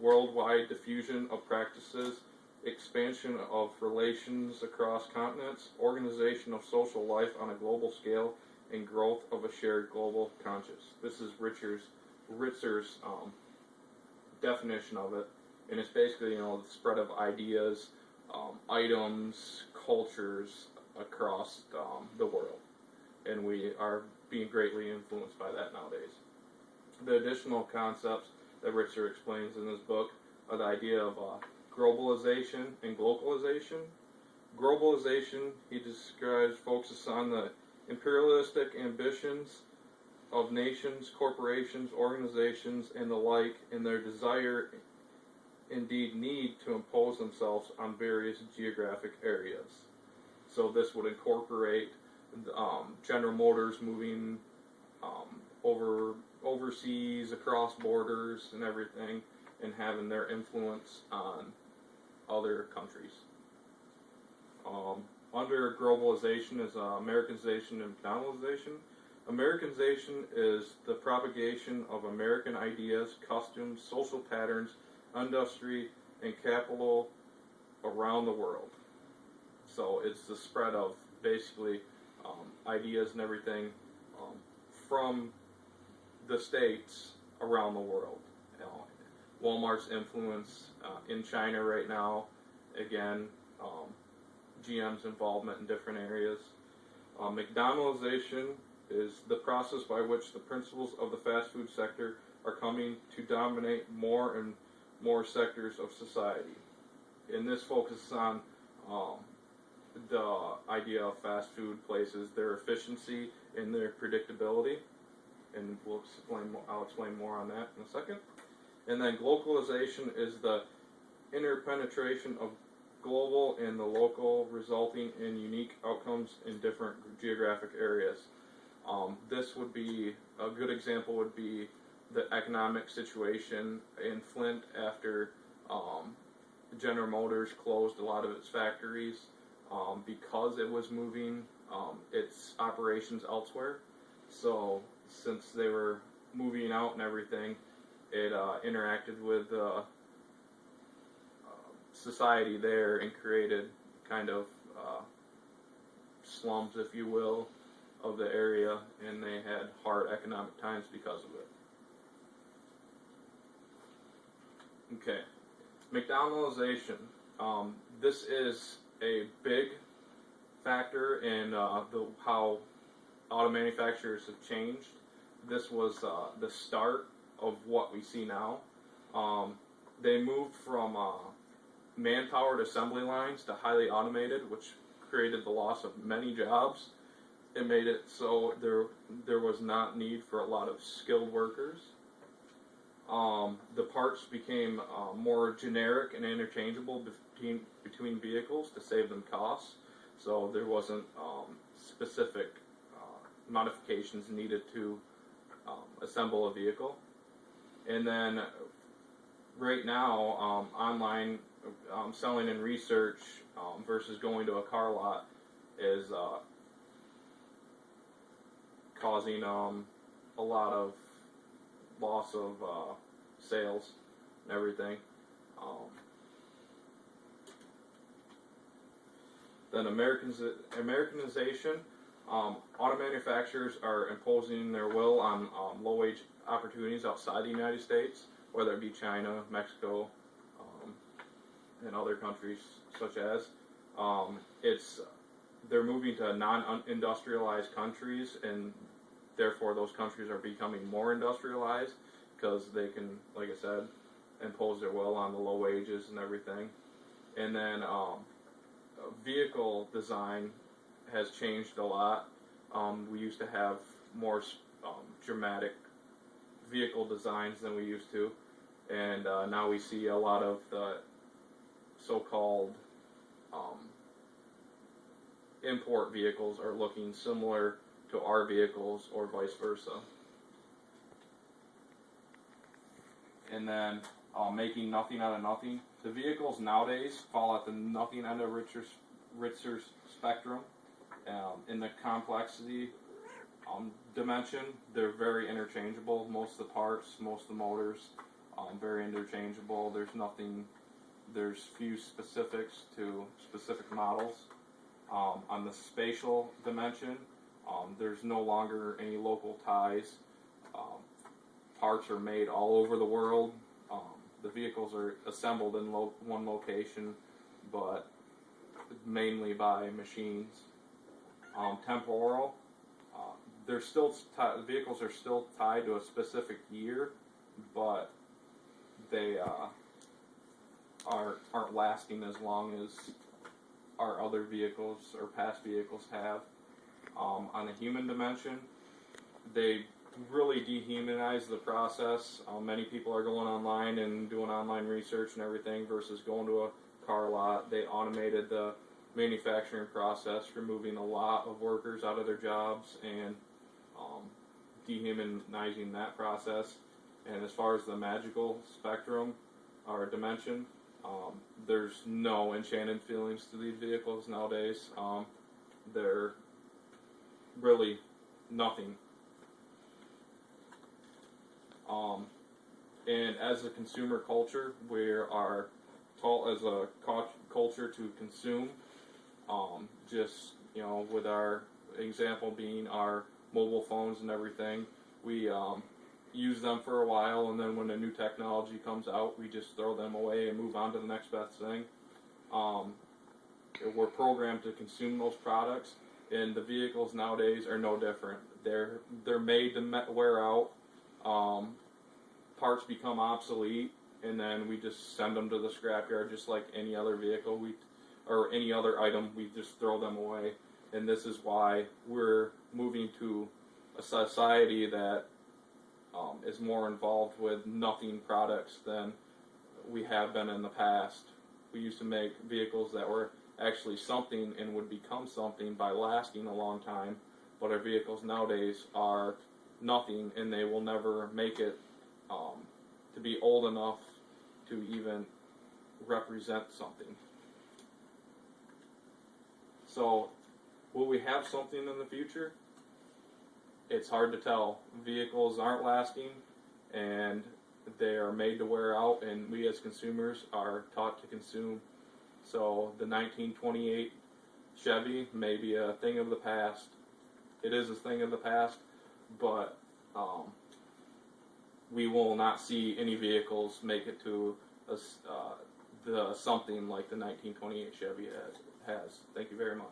worldwide diffusion of practices, expansion of relations across continents, organization of social life on a global scale, and growth of a shared global conscience. This is Ritzer's definition of it, and it's basically, the spread of ideas, items, cultures across the world, and we are being greatly influenced by that nowadays. The additional concepts that Ritzer explains in this book are the idea of globalization and localization. Globalization, he describes, focuses on the imperialistic ambitions of nations, corporations, organizations, and the like, and their desire, indeed need, to impose themselves on various geographic areas. So this would incorporate General Motors moving overseas, across borders and everything, and having their influence on other countries. Under globalization is Americanization and McDonaldization. Americanization is the propagation of American ideas, customs, social patterns, industry, and capital around the world. So it's the spread of basically ideas and everything from the States around the world. Walmart's influence in China right now, again, GM's involvement in different areas. McDonaldization is the process by which the principles of the fast food sector are coming to dominate more and more sectors of society. And this focuses on the idea of fast food places, their efficiency and their predictability. And I'll explain more on that in a second. And then globalization is the interpenetration of global and the local, resulting in unique outcomes in different geographic areas. This would be, a good example would be the economic situation in Flint after General Motors closed a lot of its factories because it was moving its operations elsewhere. So since they were moving out and everything, it interacted with society there and created kind of slums, if you will, of the area, and they had hard economic times because of it. Okay, McDonaldization. This is a big factor in how auto manufacturers have changed. This was the start of what we see now. They moved from man-powered assembly lines to highly automated, which created the loss of many jobs. It made it so there was not need for a lot of skilled workers. The parts became more generic and interchangeable between vehicles to save them costs. So there wasn't specific modifications needed to assemble a vehicle. And then right now, online selling and research versus going to a car lot is causing a lot of loss of sales and everything. Then Americanization. Auto manufacturers are imposing their will on low-wage opportunities outside the United States, whether it be China, Mexico, and other countries such as. They're moving to non-industrialized countries, and therefore those countries are becoming more industrialized because they can, like I said, impose their will on the low wages and everything. And then vehicle design has changed a lot. We used to have more dramatic vehicle designs than we used to, and now we see a lot of the so-called import vehicles are looking similar to our vehicles or vice versa. And then making nothing out of nothing. The vehicles nowadays fall at the nothing end of Ritzer's spectrum. In the complexity dimension, they're very interchangeable. Most of the parts, most of the motors, very interchangeable. There's few specifics to specific models. On the spatial dimension, there's no longer any local ties. Parts are made all over the world. The vehicles are assembled in one location, but mainly by machines. Temporal, the vehicles are still tied to a specific year, but they aren't lasting as long as our other vehicles or past vehicles have. On the human dimension, they really dehumanize the process. Many people are going online and doing online research and everything versus going to a car lot. They automated the manufacturing process, removing a lot of workers out of their jobs and dehumanizing that process. And as far as the magical spectrum or dimension, there's no enchanted feelings to these vehicles nowadays. They're really nothing. And as a consumer culture, we are taught as a culture to consume. Just, with our example being our mobile phones and everything, we use them for a while, and then when a new technology comes out, we just throw them away and move on to the next best thing. We're programmed to consume those products, and the vehicles nowadays are no different. They're made to wear out. Parts become obsolete, and then we just send them to the scrapyard just like any other vehicle or any other item. We just throw them away, and this is why we're moving to a society that is more involved with nothing products than we have been in the past. We used to make vehicles that were actually something and would become something by lasting a long time, but our vehicles nowadays are nothing, and they will never make it to be old enough to even represent something. So, will we have something in the future? It's hard to tell. Vehicles aren't lasting, and they are made to wear out, and we as consumers are taught to consume. So the 1928 Chevy may be a thing of the past. It is a thing of the past, but we will not see any vehicles make it to something like the 1928 Chevy has. Thank you very much.